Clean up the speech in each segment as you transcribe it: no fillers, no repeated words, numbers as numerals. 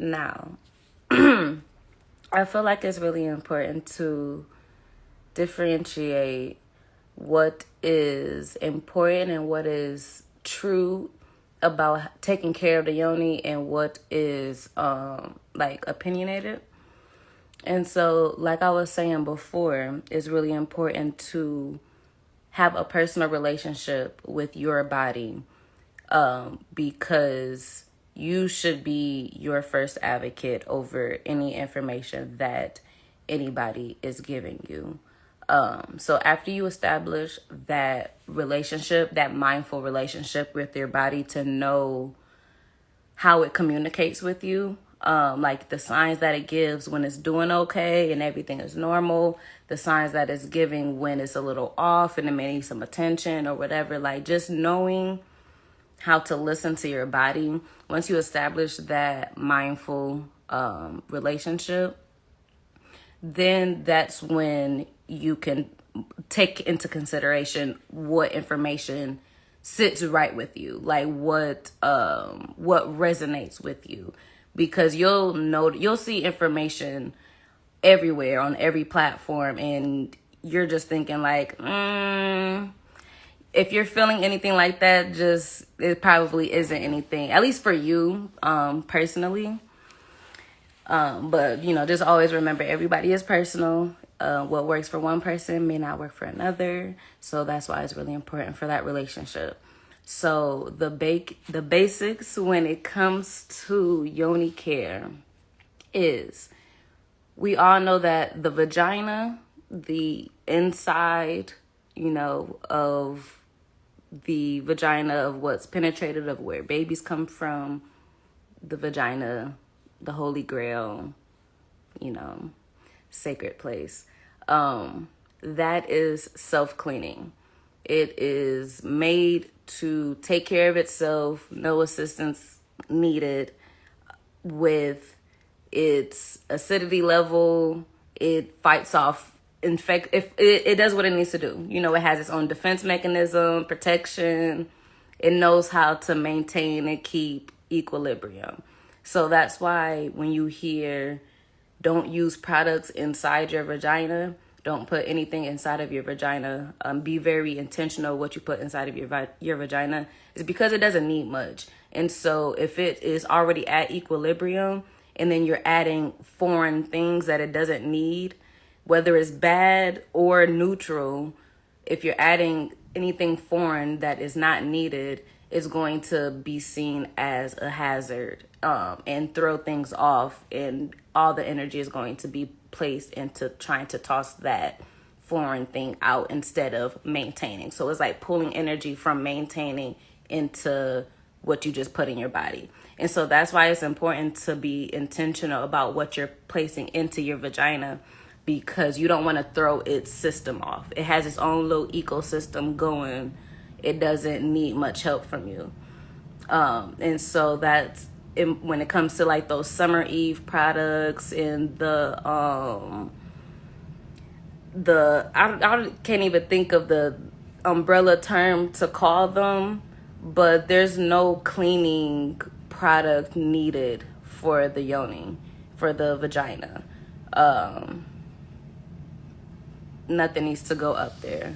Now, I feel like it's really important to differentiate what is important and what is true about taking care of the yoni and what is like opinionated. And so, like I was saying before, it's really important to have a personal relationship with your body, because you should be your first advocate over any information that anybody is giving you. So after you establish that relationship, that mindful relationship with your body, to know how it communicates with you, like the signs that it gives when it's doing okay and everything is normal, the signs that it's giving when it's a little off and it may need some attention or whatever. Like, just knowing how to listen to your body. Once you establish that mindful relationship, then that's when you can take into consideration what information sits right with you, like what resonates with you, because you'll see information everywhere on every platform, and you're just thinking like, if you're feeling anything like that, just, it probably isn't anything, at least for you, personally. But, just always remember, everybody is personal. What works for one person may not work for another. So that's why it's really important for that relationship. So the basics when it comes to yoni care is, we all know that the vagina, the inside, of the vagina, of what's penetrated, of where babies come from, the vagina, the holy grail, sacred place. That is self-cleaning. It is made to take care of itself, no assistance needed with its acidity level. It fights off if it does what it needs to do. It has its own defense mechanism, protection. It knows how to maintain and keep equilibrium. So that's why when you hear, don't use products inside your vagina, don't put anything inside of your vagina, be very intentional what you put inside of your vagina, is because it doesn't need much. And so if it is already at equilibrium and then you're adding foreign things that it doesn't need, whether it's bad or neutral, if you're adding anything foreign that is not needed, it's going to be seen as a hazard, and throw things off, and all the energy is going to be placed into trying to toss that foreign thing out instead of maintaining. So it's like pulling energy from maintaining into what you just put in your body. And so that's why it's important to be intentional about what you're placing into your vagina, because you don't want to throw its system off. It has its own little ecosystem going. It doesn't need much help from you. And so that's when it comes to like those Summer Eve products and the I can't even think of the umbrella term to call them, but there's no cleaning product needed for the yoni, for the vagina. Nothing needs to go up there.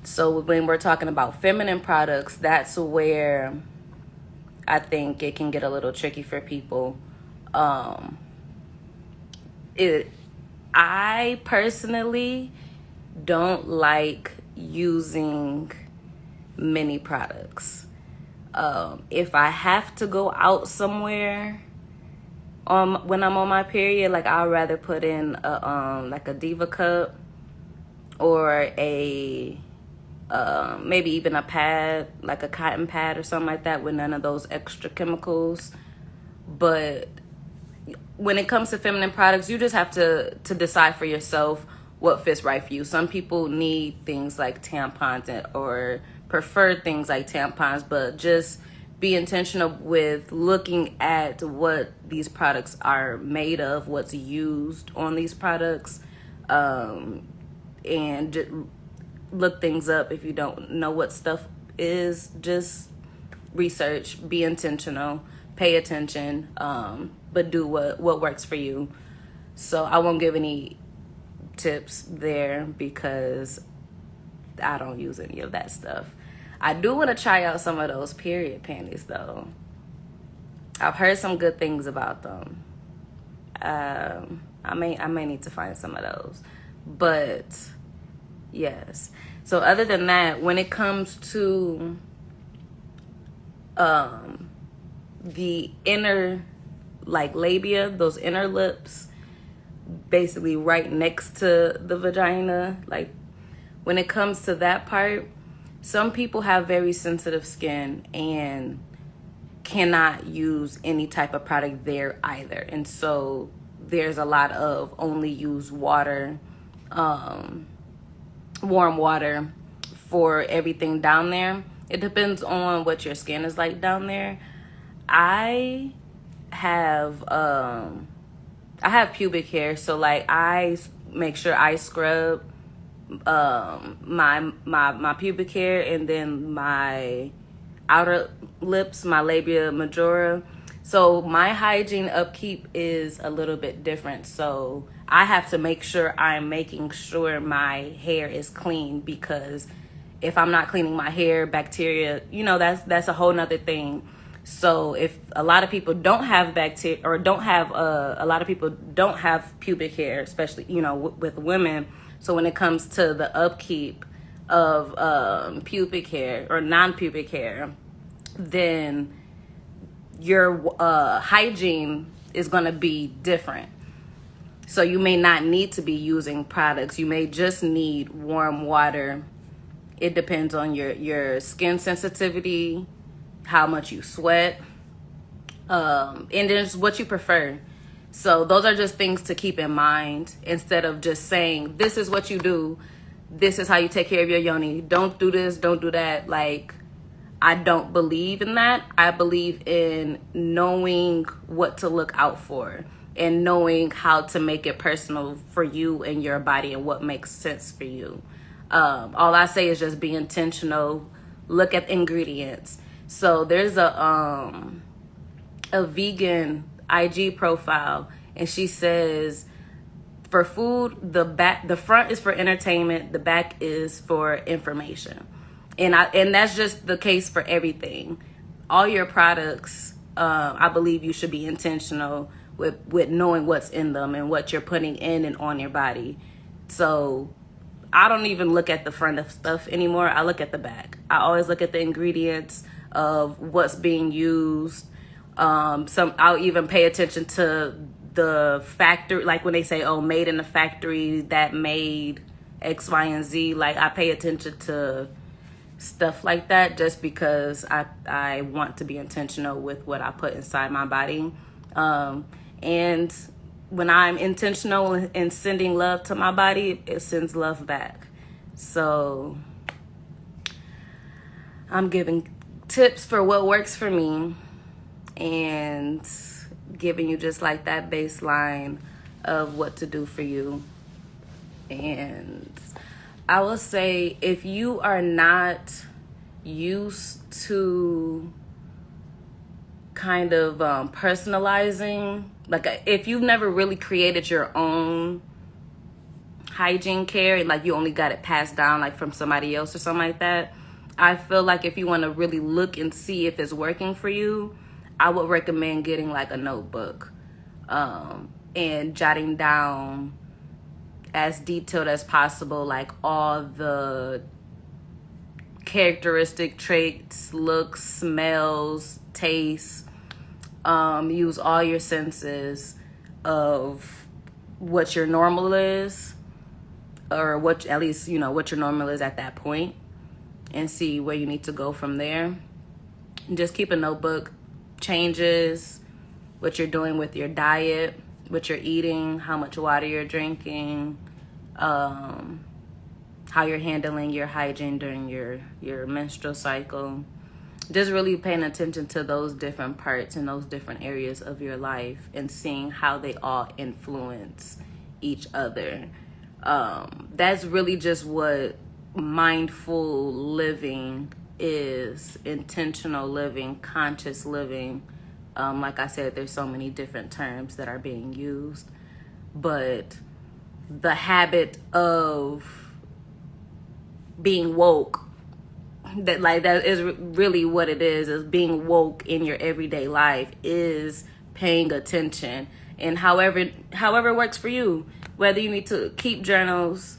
So when we're talking about feminine products, that's where I think it can get a little tricky for people. I personally don't like using many products. If I have to go out somewhere when I'm on my period, like, I'd rather put in like a Diva cup or a maybe even a pad, like a cotton pad or something like that, with none of those extra chemicals. But when it comes to feminine products, you just have to decide for yourself what fits right for you. Some people need things like tampons or prefer things like tampons, but just be intentional with looking at what these products are made of, what's used on these products, and look things up. If you don't know what stuff is, just research, be intentional, pay attention, but do what works for you. So I won't give any tips there because I don't use any of that stuff. I do want to try out some of those period panties though. I've heard some good things about them. I may need to find some of those. But yes. So other than that, when it comes to the inner like labia, those inner lips, basically right next to the vagina, like when it comes to that part, some people have very sensitive skin and cannot use any type of product there either. And so there's a lot of only use water, warm water for everything down there. It depends on what your skin is like down there. I have pubic hair, so like I make sure I scrub my pubic hair and then my outer lips, my labia majora. So my hygiene upkeep is a little bit different. So I have to make sure I'm making sure my hair is clean, because if I'm not cleaning my hair, bacteria, that's a whole nother thing. So if a lot of people don't have bacteria, or don't have a lot of people don't have pubic hair, especially with women. So when it comes to the upkeep of pubic hair or non-pubic hair, then your hygiene is going to be different. So you may not need to be using products. You may just need warm water. It depends on your skin sensitivity, how much you sweat, and then just what you prefer. So those are just things to keep in mind, instead of just saying, this is what you do, this is how you take care of your yoni, don't do this, don't do that. Like, I don't believe in that. I believe in knowing what to look out for and knowing how to make it personal for you and your body and what makes sense for you. All I say is just be intentional, look at the ingredients. So there's a vegan IG profile, and she says, for food, the front is for entertainment, the back is for information. And that's just the case for everything. All your products, I believe you should be intentional with knowing what's in them and what you're putting in and on your body. So I don't even look at the front of stuff anymore. I look at the back. I always look at the ingredients of what's being used. I'll even pay attention to the factory, like when they say, oh, made in the factory that made X, Y, and Z. Like, I pay attention to stuff like that just because I want to be intentional with what I put inside my body. And when I'm intentional in sending love to my body, it sends love back. So I'm giving tips for what works for me and giving you just like that baseline of what to do for you. And I will say, if you are not used to kind of personalizing, like if you've never really created your own hygiene care and like you only got it passed down like from somebody else or something like that, I feel like if you want to really look and see if it's working for you, I would recommend getting like a notebook and jotting down as detailed as possible, like all the characteristic traits, looks, smells, tastes. Use all your senses of what your normal is, or what, at least, what your normal is at that point, and see where you need to go from there. And just keep a notebook, changes, what you're doing with your diet, what you're eating, how much water you're drinking, how you're handling your hygiene during your menstrual cycle. Just really paying attention to those different parts and those different areas of your life and seeing how they all influence each other. That's really just what mindful living is, intentional living, conscious living. Like I said, there's so many different terms that are being used, but the habit of being woke, that is really what it is being woke in your everyday life, is paying attention. And however works for you, whether you need to keep journals.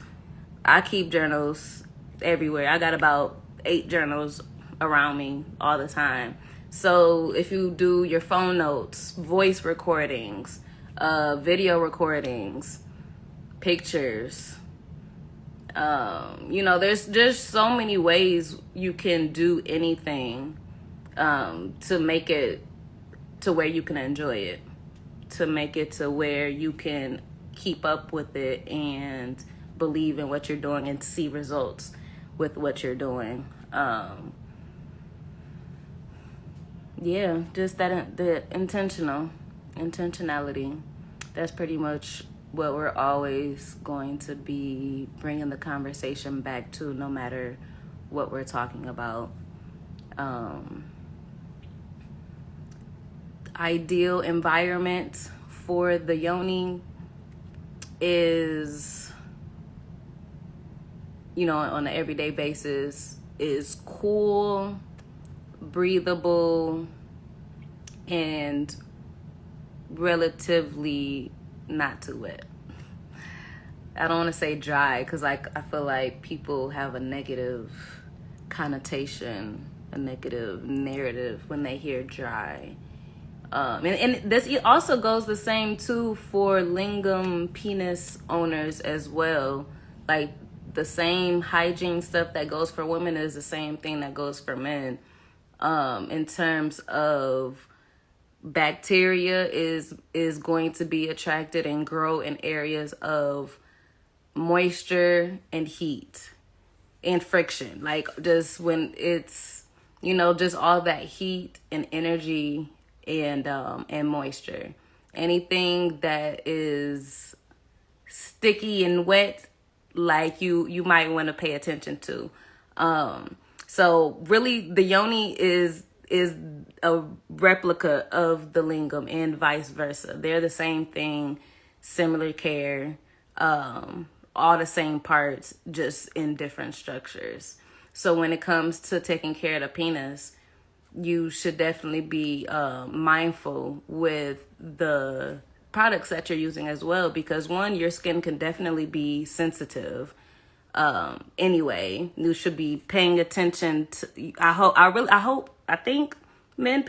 I keep journals everywhere. I got about 8 journals around me all the time. So if you do your phone notes, voice recordings, video recordings, pictures, there's just so many ways you can do anything, to make it to where you can enjoy it, to make it to where you can keep up with it and believe in what you're doing and see results with what you're doing. Just the intentionality. That's pretty much what we're always going to be bringing the conversation back to, no matter what we're talking about. Ideal environment for the Yoni is, on an everyday basis, is cool, breathable, and relatively not too wet. I don't want to say dry, because I feel like people have a negative connotation, a negative narrative when they hear dry. And this also goes the same too for lingam penis owners as well. Like, the same hygiene stuff that goes for women is the same thing that goes for men. In terms of bacteria is going to be attracted and grow in areas of moisture and heat and friction. Like, just when it's, just all that heat and energy and moisture. Anything that is sticky and wet, like, you might want to pay attention to. So really, the Yoni is a replica of the lingam and vice versa. They're the same thing, similar care, all the same parts, just in different structures. So when it comes to taking care of the penis, you should definitely be mindful with the products that you're using as well, because one, your skin can definitely be sensitive. Anyway, you should be paying attention to. I think men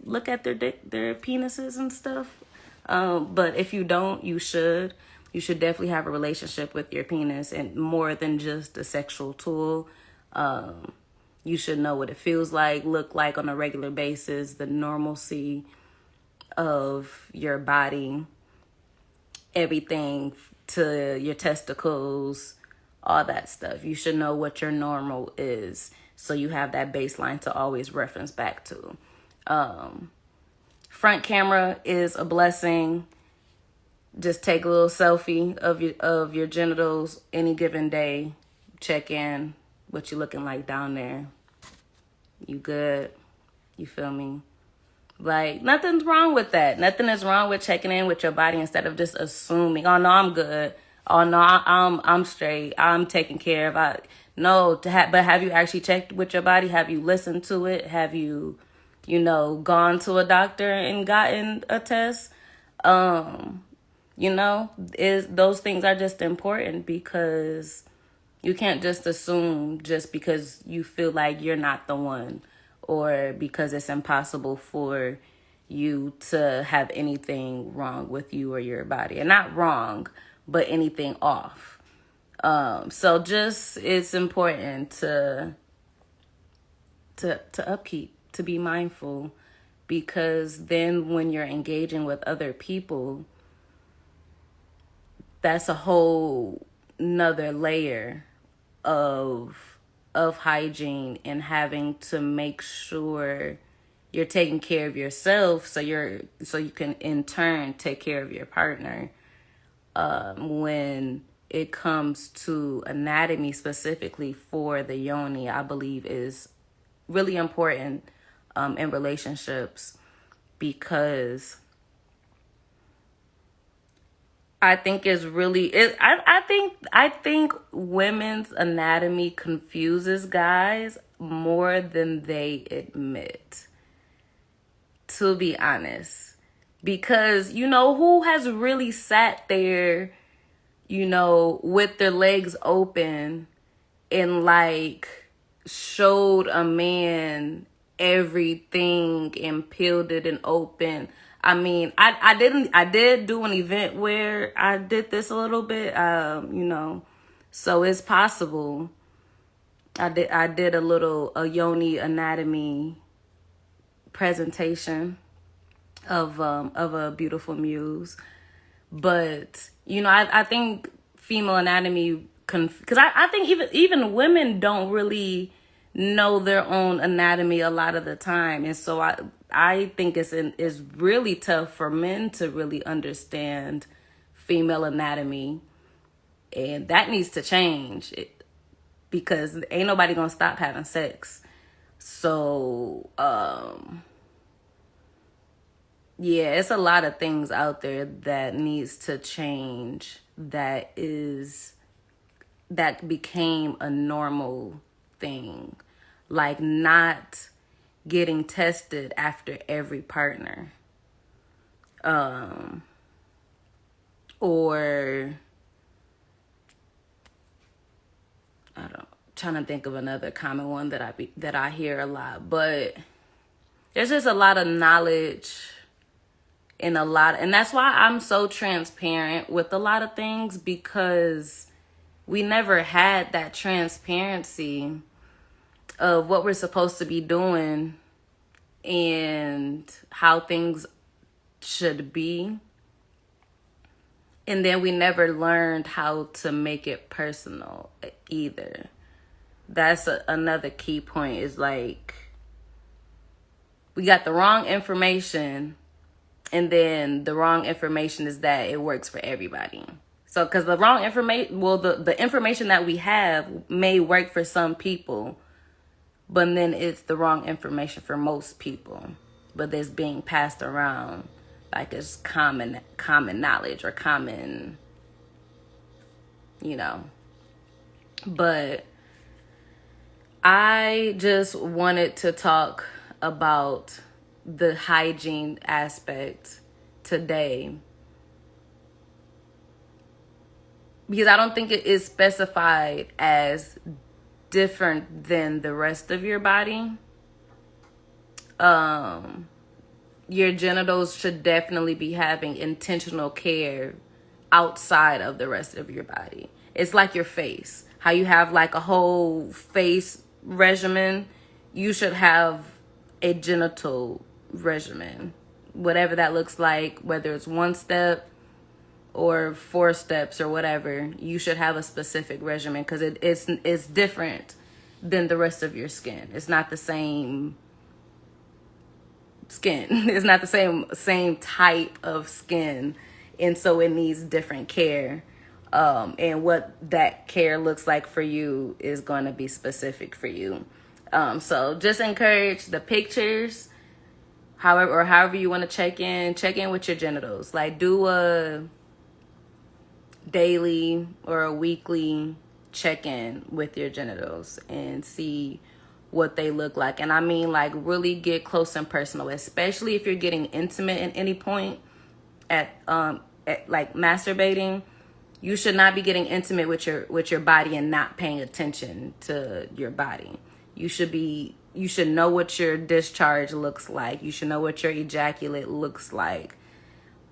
look at their penises and stuff. But if you don't, you should definitely have a relationship with your penis, and more than just a sexual tool. You should know what it feels like, look like on a regular basis, the normalcy of your body, everything to your testicles, all that stuff. You should know what your normal is, so you have that baseline to always reference back to. Front camera is a blessing. Just take a little selfie of your genitals any given day. Check in what you looking like down there. You good? You feel me? Like, nothing's wrong with that. Nothing is wrong with checking in with your body instead of just assuming, oh no, I'm good. Oh no, I'm straight. I'm taken care of. But have you actually checked with your body? Have you listened to it? Have you, gone to a doctor and gotten a test? Those things are just important, because you can't just assume just because you feel like you're not the one, or because it's impossible for you to have anything wrong with you or your body. And not wrong, but anything off. So just, it's important to upkeep, to be mindful, because then when you're engaging with other people, that's a whole nother layer of hygiene, and having to make sure you're taking care of yourself, so you can in turn take care of your partner. When it comes to anatomy specifically for the Yoni, I believe is really important in relationships, because I think it's really I think women's anatomy confuses guys more than they admit, to be honest. Because, who has really sat there, with their legs open and like showed a man everything and peeled it and open. I mean, I did do an event where I did this a little bit, so it's possible. I did a Yoni anatomy presentation of a beautiful muse. But, I think female anatomy, because I think even women don't really know their own anatomy a lot of the time. And so I think it's really tough for men to really understand female anatomy. And that needs to change because ain't nobody gonna stop having sex. So, yeah, it's a lot of things out there that needs to change that became a normal thing. Like not getting tested after every partner. Or trying to think of another common one that I hear a lot, but there's just a lot of knowledge and that's why I'm so transparent with a lot of things, because we never had that transparency of what we're supposed to be doing and how things should be. And then we never learned how to make it personal either. That's another key point, is like we got the wrong information, and then the wrong information is that it works for everybody. So, because the wrong information, the information that we have may work for some people, but then it's the wrong information for most people. But it's being passed around like it's common knowledge or common, But I just wanted to talk about the hygiene aspect today, because I don't think it is specified as different than the rest of your body. Your genitals should definitely be having intentional care outside of the rest of your body. It's like your face. How you have like a whole face regimen, you should have a genital regimen. Whatever that looks like, whether it's 1 step or 4 steps or whatever, you should have a specific regimen, because it's different than the rest of your skin. It's not the same skin. It's not the same type of skin, and so it needs different care. And what that care looks like for you is going to be specific for you. So just encourage the pictures, however you want to check in with your genitals. Like do a daily or a weekly check-in with your genitals and see what they look like. And I mean, like, really get close and personal, especially if you're getting intimate at any point at like masturbating. You should not be getting intimate with your body and not paying attention to your body. You should know what your discharge looks like. You should know what your ejaculate looks like.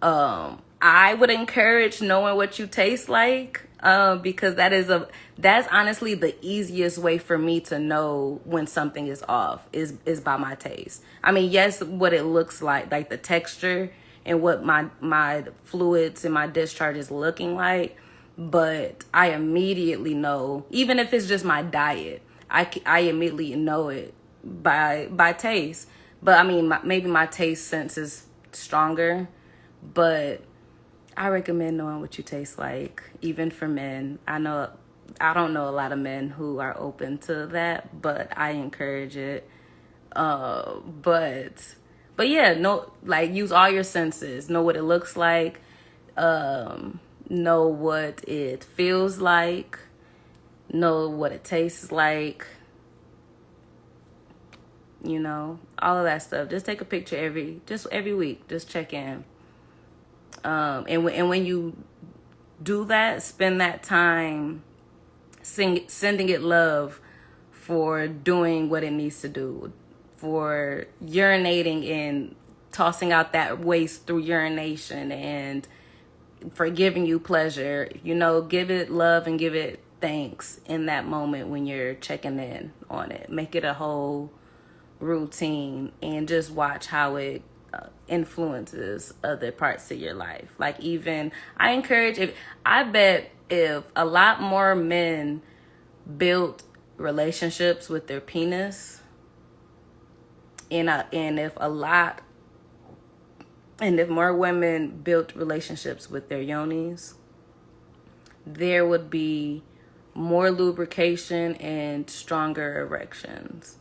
I would encourage knowing what you taste like, because that's honestly the easiest way for me to know when something is off is by my taste. I mean, yes, what it looks like the texture and what my fluids and my discharge is looking like, but I immediately know, even if it's just my diet, I immediately know it by taste. But I mean, maybe my taste sense is stronger, but I recommend knowing what you taste like, even for men. I don't know a lot of men who are open to that, but I encourage it. But But yeah, no, like use all your senses. Know what it looks like. Know what it feels like. Know what it tastes like. You know, all of that stuff. Just take a picture every week. Just check in. And when you do that, spend that time sending it love for doing what it needs to do, for urinating and tossing out that waste through urination, and for giving you pleasure. You know, give it love and give it thanks in that moment when you're checking in on it. Make it a whole routine and just watch how it influences other parts of your life. Like, even I encourage, I bet if a lot more men built relationships with their penis, and if more women built relationships with their yonis, there would be more lubrication and stronger erections.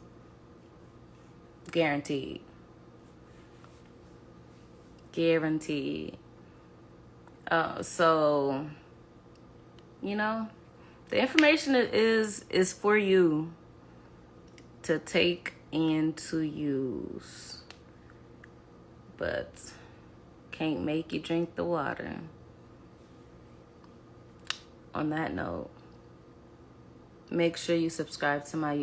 Guaranteed. So, you know, the information is for you to take and to use, but can't make you drink the water. On that note, make sure you subscribe to my YouTube